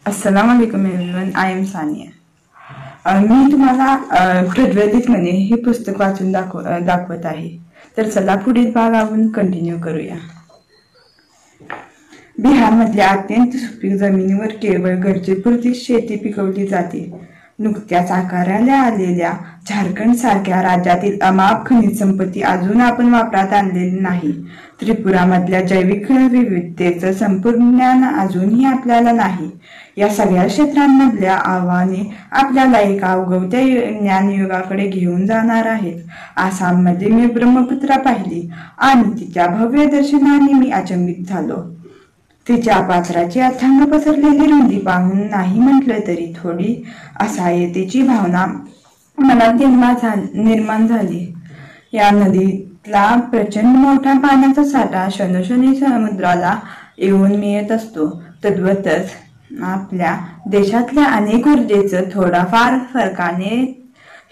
अस्सलाम वालेकुम everyone. I am Sania. मी तुम्हाला प्रज्वलित म्हणे हे पुस्तक वाचून दाखवत आहे. तर चला पुढील भाग आपण कंटिन्यू करूया. बिहारमधल्या अत्यंत सुपीक जमिनीवर केवळ गरजेपुरती शेती पिकवली जाते. नुकत्याच आकाराला आलेल्या झारखंड सारख्या राज्यातील अमाप खनिज संपत्ती अजून आपण वापरात आणलेली नाही. त्रिपुरामधल्या जैविक विविधतेचं संपूर्ण ज्ञान अजूनही आपल्याला नाही. या सगळ्या क्षेत्रांमधल्या आव्हाने आपल्याला एका अवघवत्या ज्ञानयुगाकडे घेऊन जाणार आहेत. आसाममध्ये मी ब्रह्मपुत्रा पाहिली आणि तिच्या भव्य दर्शनाने मी अचंबित झालो. तिच्या पात्राची अथांग पसरलेली रुंदी पाहून नाही म्हटलं तरी थोडी असहाय्यतेची भावना मनात निर्माण झाली. या नदीतला प्रचंड मोठा पाण्याचा साठा क्षणोक्षणी समुद्राला येऊन मिळत असतो. तद्वतच आपल्या देशातल्या अनेक ऊर्जेचं थोडाफार फरकाने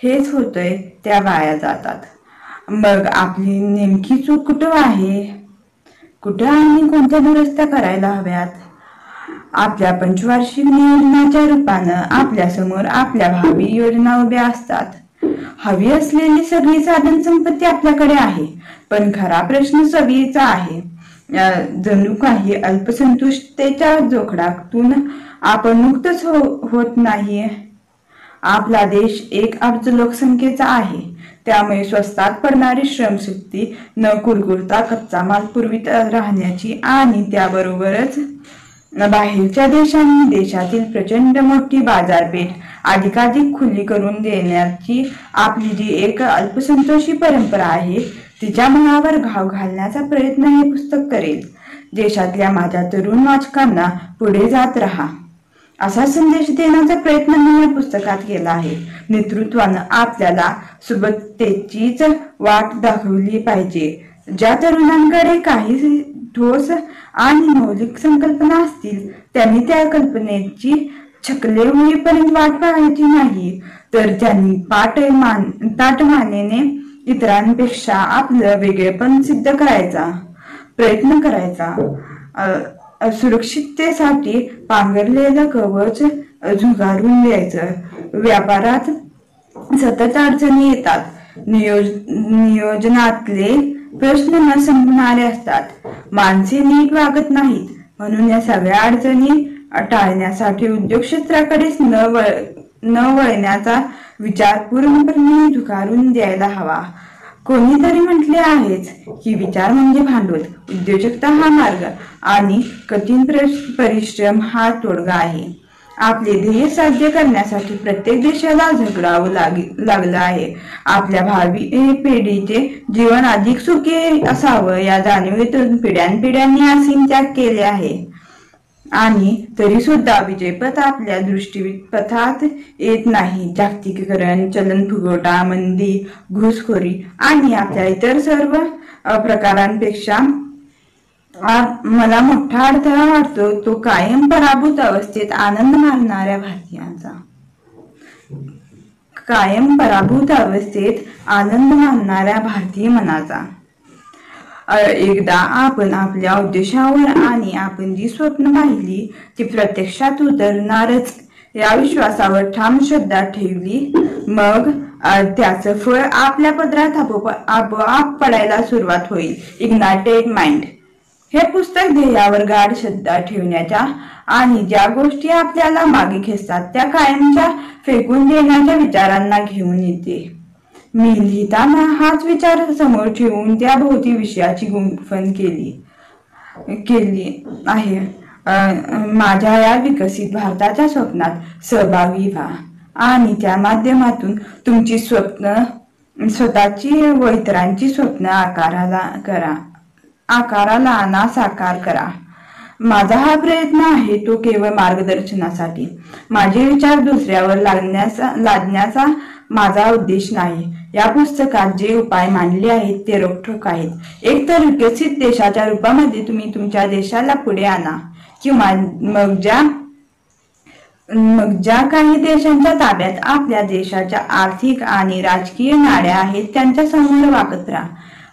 हेच होतंय त्या वाया जातात. मग आपली नेमकी चूक कुठं आहे? कुठं आणि कोणत्या दुरुस्त्या करायला हव्यात? आपल्या पंचवार्षिक नियोजनाच्या रूपानं आपल्यासमोर आपल्या भावी योजना उभ्या असतात. हवी असलेली सगळी साधन संपत्ती आपल्याकडे आहे, पण खरा प्रश्न सगळीचा आहे. जणू काही अल्पसंतुष्टतेच्या जोखडातून आपण मुक्तच होत नाहीये. आपला देश 1 अब्ज लोकसंख्येचा आहे, त्यामुळे स्वस्तात पडणारी श्रमशक्ती न कुरकुरता कच्चा माल पुरवीत राहण्याची आणि त्याबरोबरच बाहेरच्या देशांनी देशातील प्रचंड मोठी बाजारपेठ अधिकाधिक खुली करून देण्याची आपली जी एक अल्पसंतोषी परंपरा आहे, तिच्या मुळावर घाव घालण्याचा प्रयत्न हे पुस्तक करेल. देशातल्या माझ्या तरुण वाचकांना पुढे जात राहा असा संदेश देण्याचा प्रयत्न मी या पुस्तकात केला आहे. नेतृत्वानं आपल्याला सुबत्तेचीच वाट दाखवली पाहिजे. ज्या तरुणांकडे काही ठोस आणि मौलिक संकल्पना असतील त्यांनी त्या कल्पनेची छकले होईपर्यंत वाट पाहायची नाही, तर त्यांनी ताटमानेने इतरांपेक्षा आपलं वेगळेपण सिद्ध करायचा प्रयत्न करायचा. सुरक्षिततेसाठी पांघरलेलं कवच झुगारून द्यायचं. व्यापारात सतत अडचणी येतात. नियोजनातले प्रश्न न संपणारे असतात. माणसे नीट वागत नाहीत. म्हणून या सगळ्या अडचणी टाळण्यासाठी उद्योग क्षेत्राकडेच न वळण्याचा विचार पूर्णपणे झुगारून द्यायला हवा. कोणीतरी म्हटले आहेच की विचार म्हणजे भांडवल, उद्योजकता हा मार्ग आणि कठीण परिश्रम हा तोडगा आहे. आपले ध्येय साध्य करण्यासाठी प्रत्येक देशाला झगडावं लागलं आहे. आपल्या भावी पिढीचे जीवन अधिक सुखी असावं या जाणीवेतून पिढ्यानपिढ्यांनी असीम त्याग केले आहे. आणि तरी सुद्धा विजयपथ आपल्या दृष्टीपथात येत नाही. जागतिकीकरण, चलनफुगवटा, मंदी, घुसखोरी आणि आपल्या इतर सर्व प्रकारांपेक्षा मला मोठा अडथळा वाटतो तो कायम पराभूत अवस्थेत आनंद मानणाऱ्या भारतीयांचा. कायम पराभूत अवस्थेत आनंद मानणाऱ्या भारतीय मनाचा. एकदा आपण आपल्या उद्देशावर आणि आपण जी स्वप्न पाहिली ती प्रत्यक्षात उतरणारच या विश्वासावर ठाम श्रद्धा ठेवली, मग त्याचं फळ आपल्या पदरात आपोआप पडायला सुरुवात होईल. इग्नायटेड माइंड हे पुस्तक ध्येयावर गाढ श्रद्धा ठेवण्याच्या आणि ज्या गोष्टी आपल्याला मागे खेचतात त्या कायमच्या फेकून देण्याच्या विचारांना घेऊन येते. मी लिहिताना हाच विचार समोर ठेवून त्या भोवती विषयाची गुंफण केली आहे. माझ्या या विकसित भारताच्या स्वप्नात सहभागी व्हा आणि त्या माध्यमातून तुमची स्वतःची व इतरांची स्वप्न आकाराला आणा, साकार करा. माझा हा प्रयत्न आहे तो केवळ मार्गदर्शनासाठी. माझे विचार दुसऱ्यावर लादण्याचा माझा उद्देश नाही. या पुस्तकात जे उपाय मांडले आहेत ते रोखठोक आहेत. एकतर विकसित देशाच्या रूपामध्ये तुम्ही तुमच्या देशाला पुढे आणा, किंवा मग ज्या काही देशांच्या ताब्यात आपल्या देशाच्या आर्थिक आणि राजकीय नाड्या आहेत त्यांच्या समोर वाकत राहा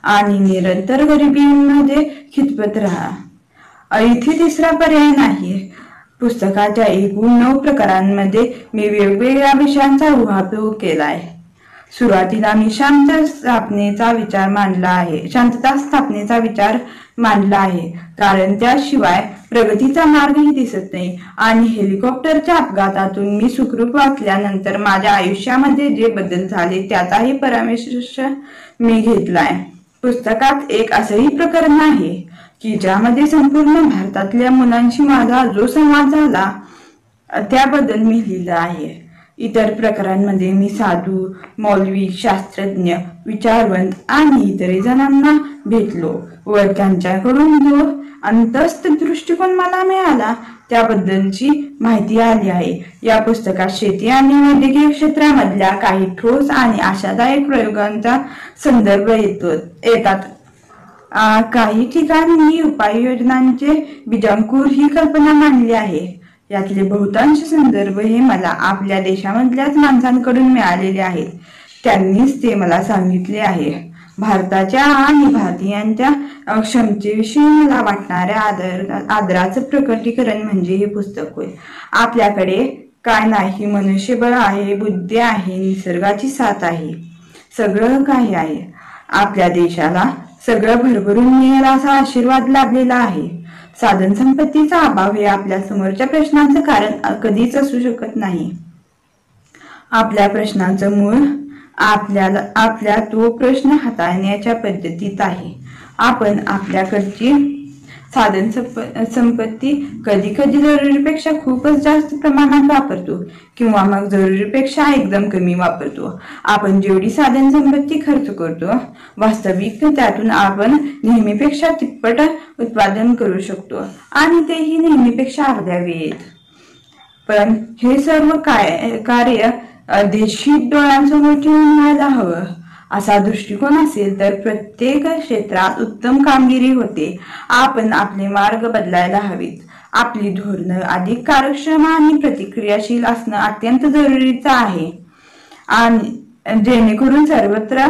आणि निरंतर गरिबीमध्ये खितपत राहा. इथे तिसरा पर्याय नाही. पुस्तकाच्या एकूण 9 प्रकारांमध्ये मी वेगवेगळ्या विषयांचा उहापोह केलाय. सुरुवातीला मी शांतता स्थापनेचा विचार मांडला आहे, कारण त्याशिवाय प्रगतीचा मार्गही दिसत नाही. आणि हेलिकॉप्टरच्या अपघातातून मी सुखरूप वाचल्यानंतर माझ्या आयुष्यामध्ये जे बदल झाले त्याचाही परामर्श मी घेतलाय. पुस्तकात एक असंही प्रकरण आहे की ज्यामध्ये संपूर्ण भारतातल्या मुलांशी माझा जो संवाद झाला त्याबद्दल मी लिहिलं आहे. इतर प्रकारांमध्ये मी साधू, मौलवी, शास्त्रज्ञ, विचारवंत आणि इतर जणांना भेटलो व त्यांच्याकडून जो अंतस्थ दृष्टिकोन मला मिळाला त्याबद्दलची माहिती आली आहे. या पुस्तकात शेती आणि वैद्यकीय क्षेत्रामधल्या काही ठोस आणि आशादायक प्रयोगांचा संदर्भ येतात. काही ठिकाणी मी उपाययोजनांचे बीजांकुर ही कल्पना मांडली आहे. यातले बहुतांश संदर्भ हे मला आपल्या देशामधल्याच माणसांकडून मिळालेले आहेत. त्यांनीच ते मला सांगितले आहे. भारताच्या आणि भारतीयांच्या क्षमतेविषयी मला वाटणाऱ्या आदराचं प्रकटीकरण म्हणजे हे पुस्तक होय. आपल्याकडे काय नाही, मनुष्यबळ आहे, बुद्धी आहे, निसर्गाची साथ आहे, सगळं काही आहे. आपल्या देशाला सगळं भरभरून मिळेल असा आशीर्वाद लाभलेला आहे. साधन संपत्तीचा अभाव हे आपल्या समोरच्या प्रश्नांचं कारण कधीच असू शकत नाही. आपल्या प्रश्नांचं मूळ आपल्या तो प्रश्न हाताळण्याच्या पद्धतीत आहे. आपण आपल्याकडची साधन संपत्ती कधी कधी जरुरीपेक्षा खूपच जास्त प्रमाणात वापरतो किंवा मग जरुरीपेक्षा एकदम कमी वापरतो. आपण जेवढी साधन संपत्ती खर्च करतो वास्तविक त्यातून आपण नेहमीपेक्षा तिप्पट उत्पादन करू शकतो आणि तेही नेहमीपेक्षा अर्ध्या वेळेत. पण हे सर्व कार्य देशी डोळ्यांसमोर ठेवून व्हायला हवं. असा दृष्टिकोन असेल तर प्रत्येक क्षेत्रात उत्तम कामगिरी होते. आपण आपले मार्ग बदलायला हवेत. आपली धोरणं अधिक कार्यक्षम आणि प्रतिक्रियाशील असणं अत्यंत जरुरीचं आहे आणि जेणेकरून सर्वत्र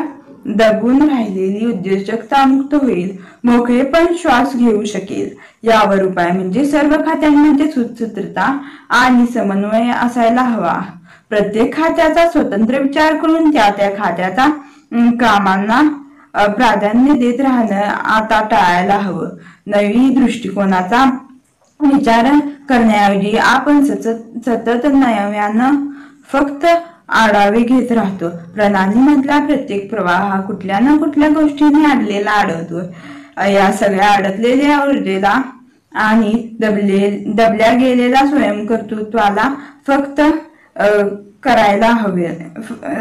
दबून राहिलेली उद्योजकता मुक्त होईल, मोकळेपण श्वास घेऊ शकेल. यावर उपाय म्हणजे सर्व खात्यांमध्ये सुसूत्रता आणि समन्वय असायला हवा. प्रत्येक खात्याचा स्वतंत्र विचार करून त्या खात्याचा कामांना प्राधान्य देत राहणं आता टाळायला हवं. नवी दृष्टिकोनाचा विचार करण्याऐवजी आपण सतत नव्यानं फक्त आढावे घेत राहतो. प्रणालीमधला प्रत्येक प्रवाह हा कुठल्या ना कुठल्या गोष्टीने अडलेला आढळतो. या सगळ्या अडकलेल्या ऊर्जेला आणि दबल्या गेलेल्या स्वयंकर्तृत्वाला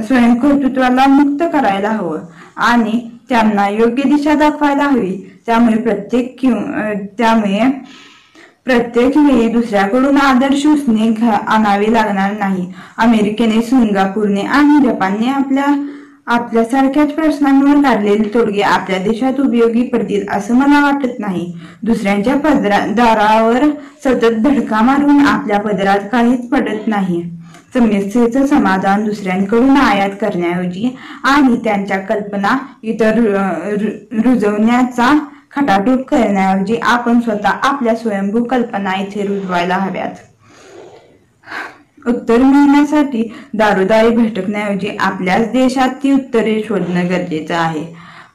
स्वयंकर्तृत्वाला मुक्त करायला हवं आणि त्यांना योग्य दिशा दाखवायला हवी. त्यामुळे प्रत्येक वेळी दुसऱ्याकडून आदर्श उसने आणावे लागणार नाही. अमेरिकेने, सिंगापूरने आणि जपानने आपल्यासारख्याच प्रश्नांवर काढलेले तोडगे आपल्या देशात उपयोगी पडतील असं मला वाटत नाही. दुसऱ्यांच्या दारावर सतत धडका मारून आपल्या पदरात काहीच पडत नाही. समस्येचं समाधान दुसऱ्यांकडून आयात करण्याऐवजी आणि त्यांच्या कल्पना इतर रुजवण्याचा खटाटोप करण्याऐवजी आपण स्वतः आपल्या स्वयंभू कल्पना इथे रुजवायला हव्यात. उत्तर मिळण्यासाठी दारोदारी भटकण्याऐवजी आपल्याच देशात ती उत्तरे शोधणं गरजेचं आहे.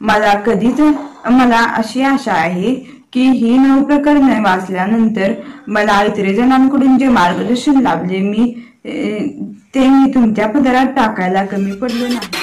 मला अशी आशा आहे की ही 9 प्रकरणे वाचल्यानंतर मला इतर जणांकडून जे मार्गदर्शन लाभले ते मी तुमच्या पदरात टाकायला कमी पडलो नाही.